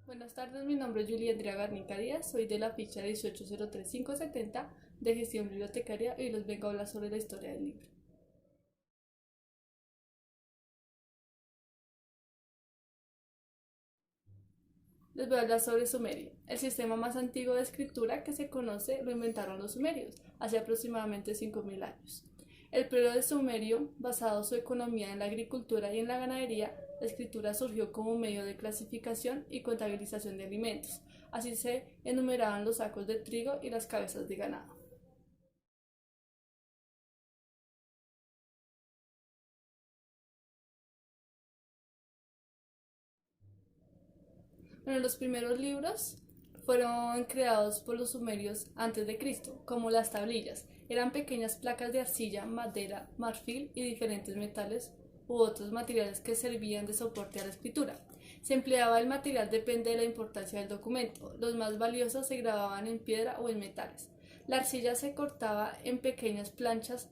Buenas tardes, mi nombre es Julia Andrea Garnica Díaz, soy de la ficha 1803570 de gestión bibliotecaria y les vengo a hablar sobre la historia del libro. Les voy a hablar sobre Sumerio. El sistema más antiguo de escritura que se conoce lo inventaron los sumerios, hace aproximadamente 5000 años. El periodo de Sumerio, basado su economía en la agricultura y en la ganadería, la escritura surgió como medio de clasificación y contabilización de alimentos. Así se enumeraban los sacos de trigo y las cabezas de ganado. Bueno, los primeros libros fueron creados por los sumerios antes de Cristo, como las tablillas. Eran pequeñas placas de arcilla, madera, marfil y diferentes metales u otros materiales que servían de soporte a la escritura. Se empleaba el material depende de la importancia del documento. Los más valiosos se grababan en piedra o en metales. La arcilla se cortaba en pequeñas planchas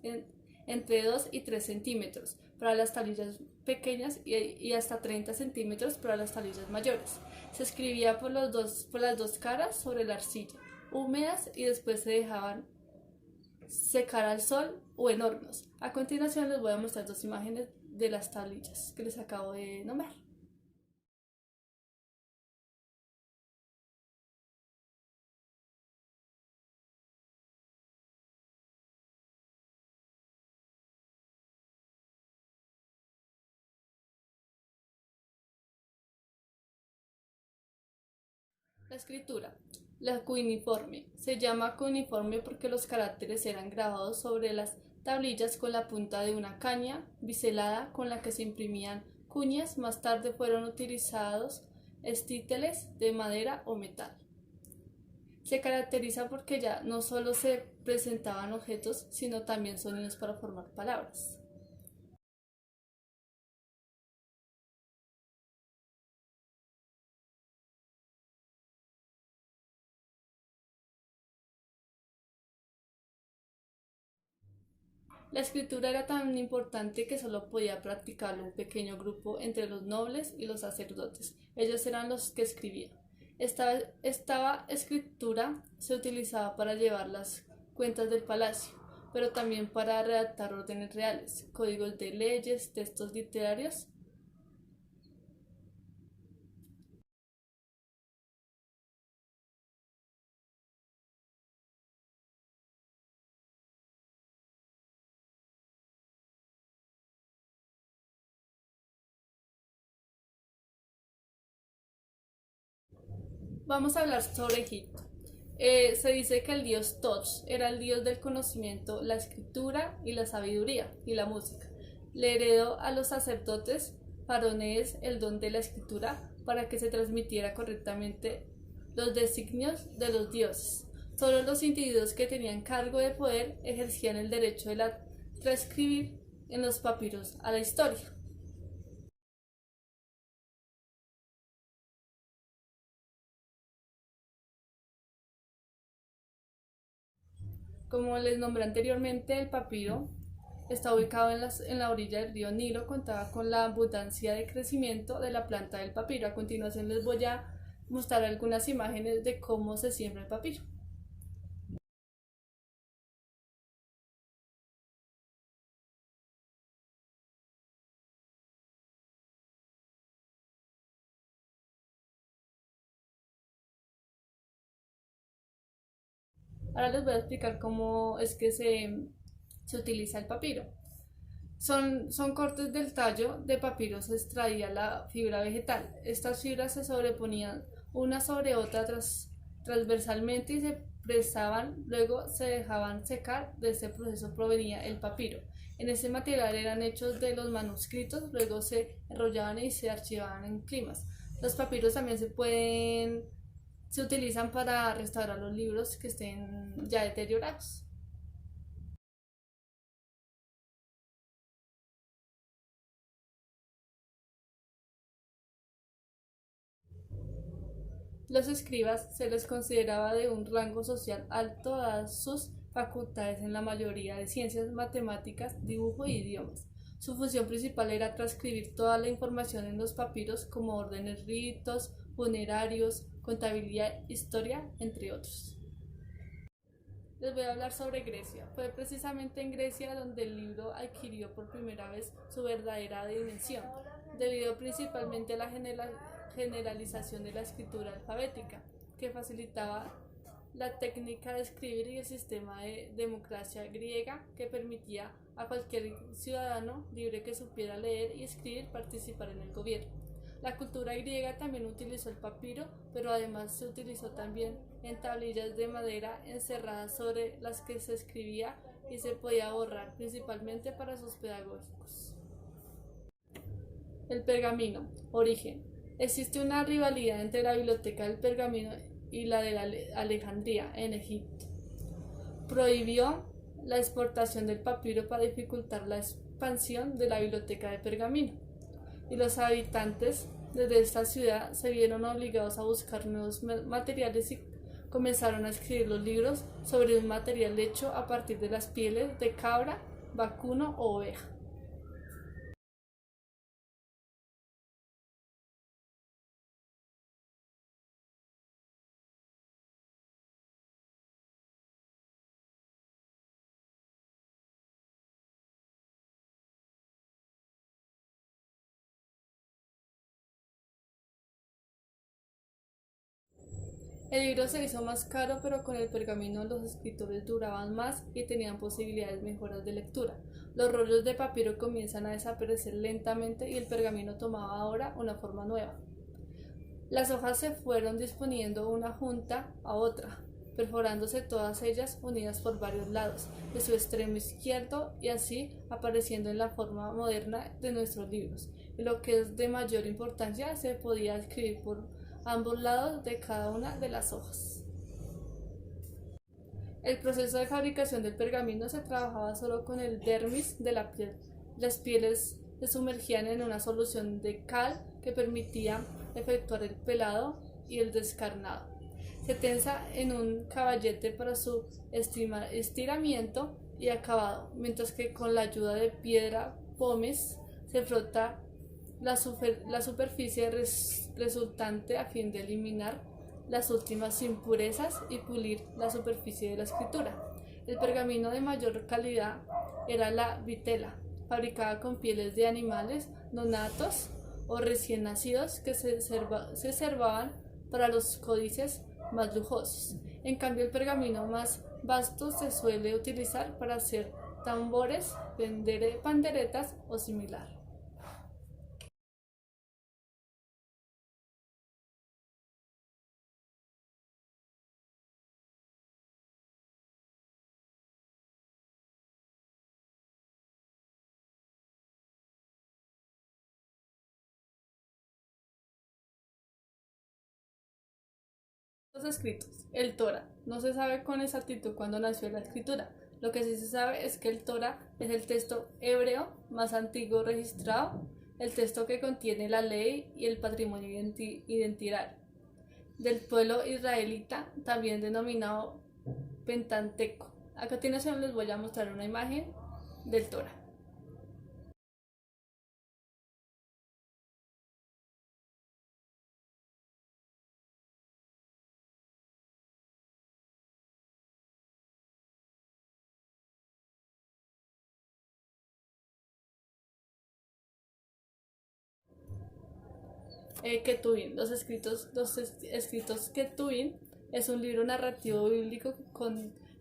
entre 2 y 3 centímetros para las tablillas pequeñas y hasta 30 centímetros para las tablillas mayores. Se escribía por las dos caras sobre la arcilla, húmedas y después se dejaban secar al sol o en hornos. A continuación les voy a mostrar dos imágenes de las tablillas que les acabo de nombrar. La escritura. La cuneiforme. Se llama cuneiforme porque los caracteres eran grabados sobre las tablillas con la punta de una caña biselada con la que se imprimían cuñas. Más tarde fueron utilizados estíteles de madera o metal. Se caracteriza porque ya no solo se presentaban objetos, sino también sonidos para formar palabras. La escritura era tan importante que solo podía practicarlo un pequeño grupo entre los nobles y los sacerdotes. Ellos eran los que escribían. Esta escritura se utilizaba para llevar las cuentas del palacio, pero también para redactar órdenes reales, códigos de leyes, textos literarios. Vamos a hablar sobre Egipto. Se dice que el dios Thoth era el dios del conocimiento, la escritura y la sabiduría y la música. Le heredó a los sacerdotes faraones el don de la escritura para que se transmitiera correctamente los designios de los dioses. Solo los individuos que tenían cargo de poder ejercían el derecho de transcribir en los papiros a la historia. Como les nombré anteriormente, el papiro está ubicado en la orilla del río Nilo, contaba con la abundancia de crecimiento de la planta del papiro. A continuación les voy a mostrar algunas imágenes de cómo se siembra el papiro. Ahora les voy a explicar cómo es que se utiliza el papiro. Son cortes del tallo de papiro, se extraía la fibra vegetal. Estas fibras se sobreponían una sobre otra transversalmente y se presaban, luego se dejaban secar. De este proceso provenía el papiro. En este material eran hechos de los manuscritos, luego se enrollaban y se archivaban en climas. Los papiros también se utilizan para restaurar los libros que estén ya deteriorados. Los escribas se les consideraba de un rango social alto dadas sus facultades en la mayoría de ciencias, matemáticas, dibujo y idiomas. Su función principal era transcribir toda la información en los papiros como órdenes, ritos, funerarios, contabilidad, historia, entre otros. Les voy a hablar sobre Grecia. Fue precisamente en Grecia donde el libro adquirió por primera vez su verdadera dimensión, debido principalmente a la generalización de la escritura alfabética, que facilitaba la técnica de escribir y el sistema de democracia griega que permitía a cualquier ciudadano libre que supiera leer y escribir participar en el gobierno. La cultura griega también utilizó el papiro, pero además se utilizó también en tablillas de madera encerradas sobre las que se escribía y se podía borrar, principalmente para sus pedagógicos. El pergamino. Origen. Existe una rivalidad entre la biblioteca del pergamino y la de Alejandría, en Egipto. Prohibió la exportación del papiro para dificultar la expansión de la biblioteca de pergamino, y los habitantes de esta ciudad se vieron obligados a buscar nuevos materiales y comenzaron a escribir los libros sobre un material hecho a partir de las pieles de cabra, vacuno o oveja. El libro se hizo más caro, pero con el pergamino los escritores duraban más y tenían posibilidades mejoras de lectura. Los rollos de papiro comienzan a desaparecer lentamente y el pergamino tomaba ahora una forma nueva. Las hojas se fueron disponiendo una junta a otra, perforándose todas ellas unidas por varios lados de su extremo izquierdo y así apareciendo en la forma moderna de nuestros libros. Y lo que es de mayor importancia, se podía escribir por ambos lados de cada una de las hojas. El proceso de fabricación del pergamino se trabajaba solo con el dermis de la piel. Las pieles se sumergían en una solución de cal que permitía efectuar el pelado y el descarnado. Se tensa en un caballete para su estiramiento y acabado, mientras que con la ayuda de piedra pómez se frota la superficie resultante a fin de eliminar las últimas impurezas y pulir la superficie de la escritura. El pergamino de mayor calidad era la vitela, fabricada con pieles de animales nonatos o recién nacidos que se servaban para los códices más lujosos. En cambio, el pergamino más vasto se suele utilizar para hacer tambores, panderetas o similar. Los escritos. El Torá. No se sabe con exactitud cuándo nació la escritura. Lo que sí se sabe es que el Torá es el texto hebreo más antiguo registrado, el texto que contiene la ley y el patrimonio identitario del pueblo israelita, también denominado Pentateuco. A continuación les voy a mostrar una imagen del Torá. Ketuvim. Los escritos Ketuvim es un libro narrativo bíblico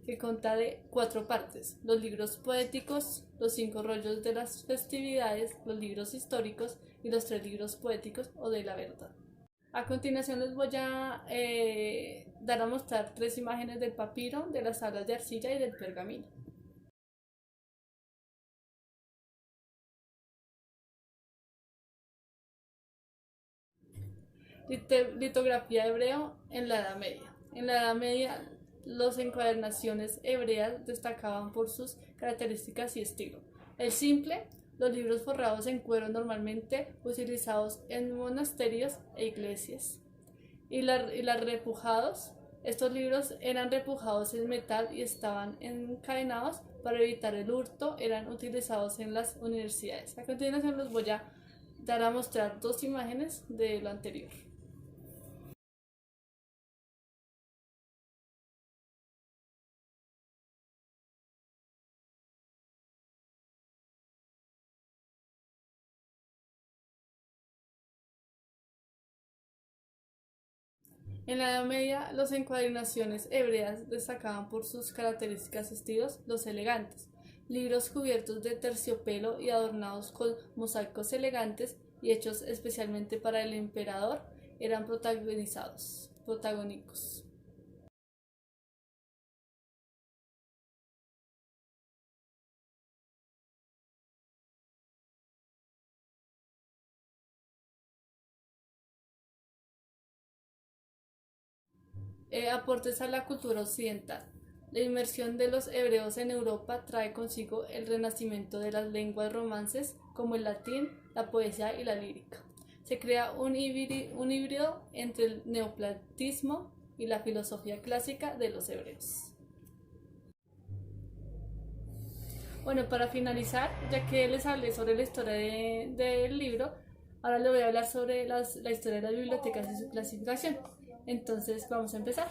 que consta de 4 partes: los libros poéticos, los 5 rollos de las festividades, los libros históricos y los 3 libros poéticos o de la verdad. A continuación les voy a dar a mostrar 3 imágenes del papiro, de las tablas de arcilla y del pergamino. Litografía hebreo en la Edad Media. En la Edad Media, las encuadernaciones hebreas destacaban por sus características y estilo. El simple, los libros forrados en cuero normalmente utilizados en monasterios e iglesias. Y las repujados, estos libros eran repujados en metal y estaban encadenados para evitar el hurto eran utilizados en las universidades. A continuación les voy a dar a mostrar dos imágenes de lo anterior. En la Edad Media, las encuadernaciones hebreas destacaban por sus características estilos, los elegantes. Libros cubiertos de terciopelo y adornados con mosaicos elegantes y hechos especialmente para el emperador eran protagónicos. Aportes a la cultura occidental. La inmersión de los hebreos en Europa trae consigo el renacimiento de las lenguas romances como el latín, la poesía y la lírica. Se crea un híbrido entre el neoplatismo y la filosofía clásica de los hebreos. Bueno, para finalizar, ya que les hablé sobre la historia del libro, ahora le voy a hablar sobre la historia de las bibliotecas y su clasificación. Entonces, vamos a empezar.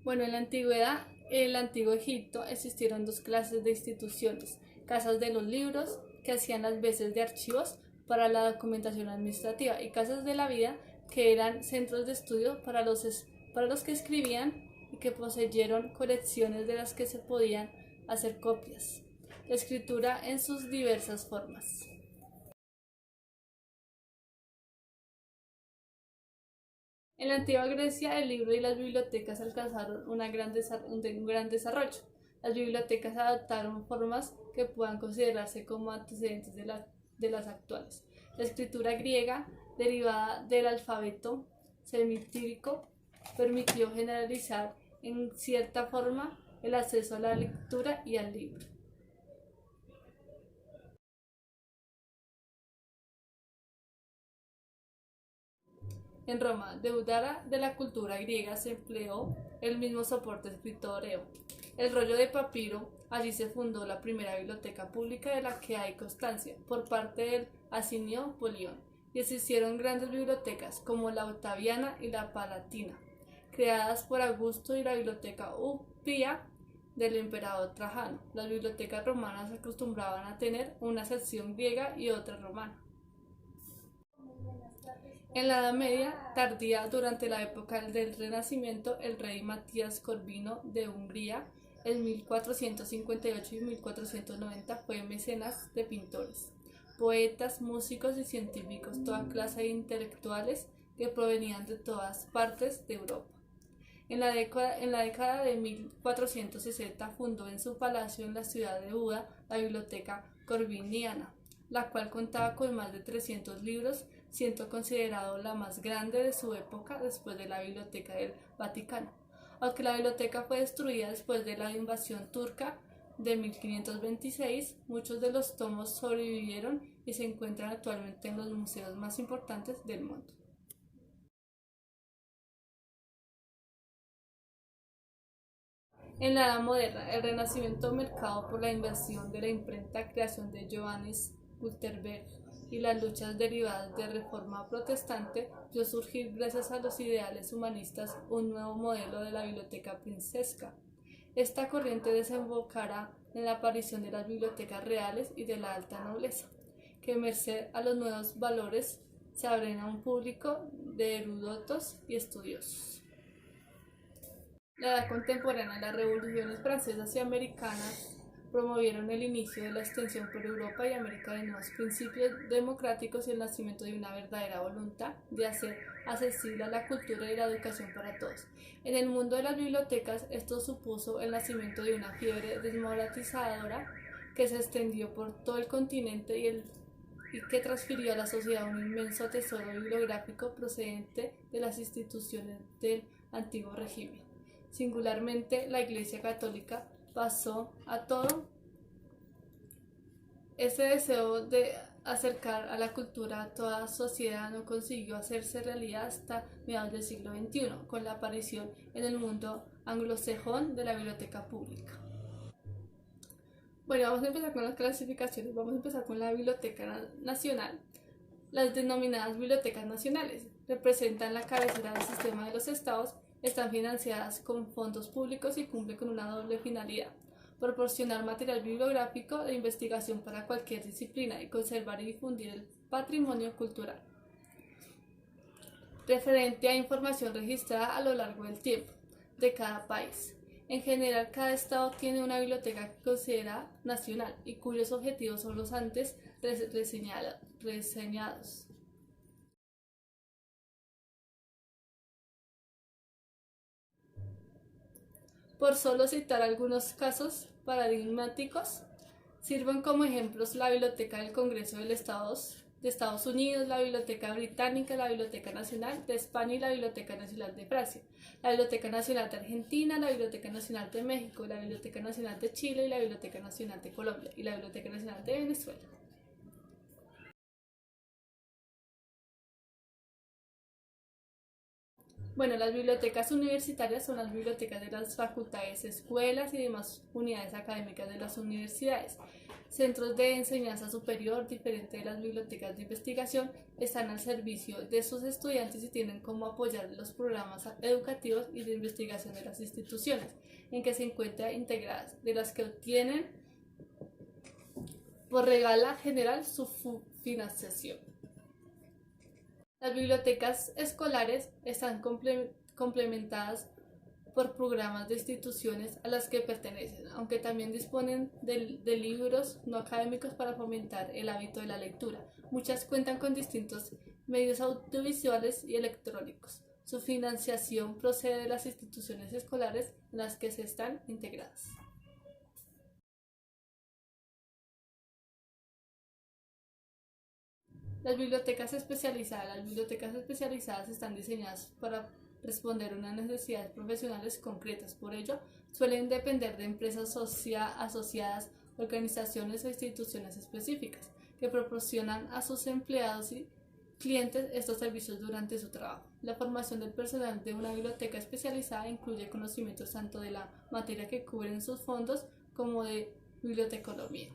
Bueno, en la antigüedad, en el antiguo Egipto, existieron dos clases de instituciones: casas de los libros, que hacían las veces de archivos para la documentación administrativa, y casas de la vida, que eran centros de estudio para los que escribían y que poseyeron colecciones de las que se podían hacer copias. La escritura en sus diversas formas. En la antigua Grecia, el libro y las bibliotecas alcanzaron un gran desarrollo. Las bibliotecas adoptaron formas que puedan considerarse como antecedentes de las actuales. La escritura griega, derivada del alfabeto semitírico, permitió generalizar en cierta forma el acceso a la lectura y al libro. En Roma, deudara de la cultura griega, se empleó el mismo soporte escrito hebreo, el rollo de papiro. Allí se fundó la primera biblioteca pública de la que hay constancia, por parte del asinio Polión, y existieron grandes bibliotecas como la Octaviana y la Palatina, creadas por Augusto, y la biblioteca Upia del emperador Trajano. Las bibliotecas romanas acostumbraban a tener una sección griega y otra romana. En la Edad Media tardía, durante la época del Renacimiento, el rey Matías Corvino de Hungría, en 1458 y 1490, fue mecenas de pintores, poetas, músicos y científicos, toda clase de intelectuales que provenían de todas partes de Europa. En la década de 1460 fundó en su palacio en la ciudad de Buda la Biblioteca Corviniana, la cual contaba con más de 300 libros, siendo considerado la más grande de su época después de la Biblioteca del Vaticano. Aunque la biblioteca fue destruida después de la invasión turca de 1526, muchos de los tomos sobrevivieron y se encuentran actualmente en los museos más importantes del mundo. En la Edad Moderna, el Renacimiento, marcado por la invención de la imprenta, creación de Johannes Gutenberg y las luchas derivadas de Reforma Protestante, vio surgir, gracias a los ideales humanistas, un nuevo modelo de la biblioteca princesca. Esta corriente desembocará en la aparición de las bibliotecas reales y de la alta nobleza, que, merced a los nuevos valores, se abren a un público de eruditos y estudiosos. La edad contemporánea, las revoluciones francesas y americanas promovieron el inicio de la extensión por Europa y América de nuevos principios democráticos y el nacimiento de una verdadera voluntad de hacer accesible la cultura y la educación para todos. En el mundo de las bibliotecas, esto supuso el nacimiento de una fiebre desmoralizadora que se extendió por todo el continente y que transfirió a la sociedad un inmenso tesoro bibliográfico procedente de las instituciones del antiguo régimen. Singularmente, la Iglesia Católica pasó a todo ese deseo acercar a la cultura a toda sociedad no consiguió hacerse realidad hasta mediados del siglo XXI, con la aparición en el mundo anglosajón de la biblioteca pública. Bueno, vamos a empezar con las clasificaciones. Vamos a empezar con la Biblioteca Nacional. Las denominadas bibliotecas nacionales representan la cabecera del sistema de los estados, están financiadas con fondos públicos y cumplen con una doble finalidad: proporcionar material bibliográfico de investigación para cualquier disciplina y conservar y difundir el patrimonio cultural referente a información registrada a lo largo del tiempo de cada país. En general, cada estado tiene una biblioteca que considera nacional y cuyos objetivos son los antes reseñados. Por solo citar algunos casos paradigmáticos, sirven como ejemplos la Biblioteca del Congreso de Estados Unidos, la Biblioteca Británica, la Biblioteca Nacional de España y la Biblioteca Nacional de Francia, la Biblioteca Nacional de Argentina, la Biblioteca Nacional de México, la Biblioteca Nacional de Chile y la Biblioteca Nacional de Colombia y la Biblioteca Nacional de Venezuela. Bueno, las bibliotecas universitarias son las bibliotecas de las facultades, escuelas y demás unidades académicas de las universidades. Centros de enseñanza superior, diferente de las bibliotecas de investigación, están al servicio de sus estudiantes y tienen como apoyar los programas educativos y de investigación de las instituciones en que se encuentran integradas, de las que obtienen por regla general su financiación. Las bibliotecas escolares están complementadas por programas de instituciones a las que pertenecen, aunque también disponen de libros no académicos para fomentar el hábito de la lectura. Muchas cuentan con distintos medios audiovisuales y electrónicos. Su financiación procede de las instituciones escolares en las que se están integradas. Las bibliotecas especializadas están diseñadas para responder a unas necesidades profesionales concretas. Por ello, suelen depender de empresas asociadas, organizaciones o instituciones específicas que proporcionan a sus empleados y clientes estos servicios durante su trabajo. La formación del personal de una biblioteca especializada incluye conocimientos tanto de la materia que cubren sus fondos como de bibliotecología.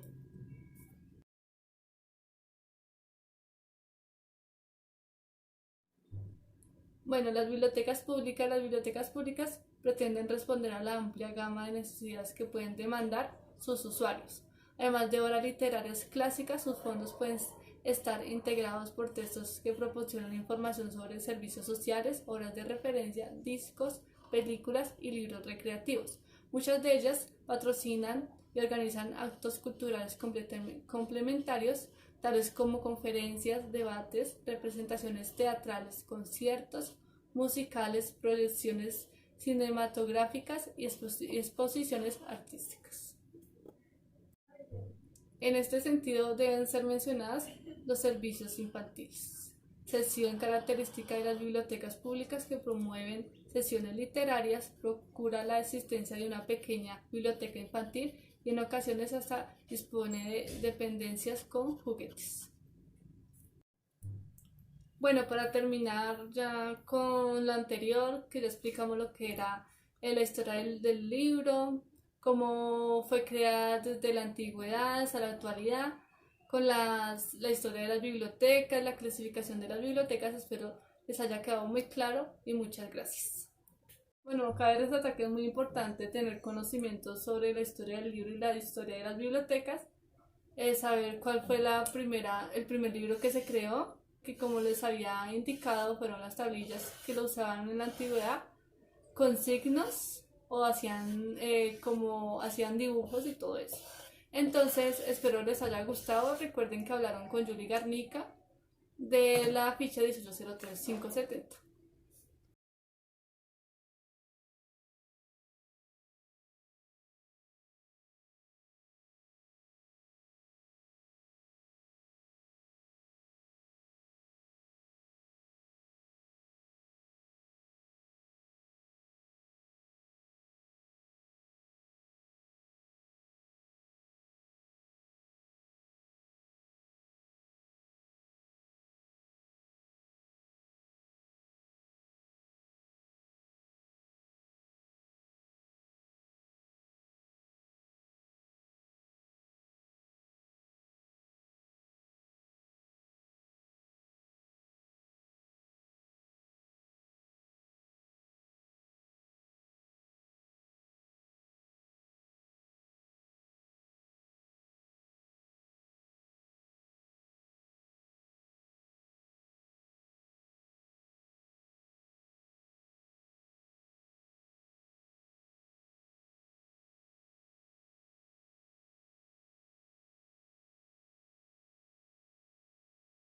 Bueno, las bibliotecas públicas pretenden responder a la amplia gama de necesidades que pueden demandar sus usuarios. Además de obras literarias clásicas, sus fondos pueden estar integrados por textos que proporcionan información sobre servicios sociales, obras de referencia, discos, películas y libros recreativos. Muchas de ellas patrocinan y organizan actos culturales complementarios, tales como conferencias, debates, representaciones teatrales, conciertos, musicales, proyecciones cinematográficas y exposiciones artísticas. En este sentido deben ser mencionadas los servicios infantiles, sección característica de las bibliotecas públicas que promueven sesiones literarias, procura la existencia de una pequeña biblioteca infantil y en ocasiones hasta dispone de dependencias con juguetes. Bueno, para terminar ya con lo anterior, que ya explicamos lo que era la historia del libro, cómo fue creada desde la antigüedad hasta la actualidad, con la historia de las bibliotecas, la clasificación de las bibliotecas. Espero les haya quedado muy claro y muchas gracias. Bueno, cabe resaltar que es muy importante tener conocimientos sobre la historia del libro y la historia de las bibliotecas, saber cuál fue el primer libro que se creó, que como les había indicado fueron las tablillas que lo usaban en la antigüedad con signos o hacían dibujos y todo eso. Entonces espero les haya gustado. Recuerden que hablaron con Julie Garnica de la ficha 1803570.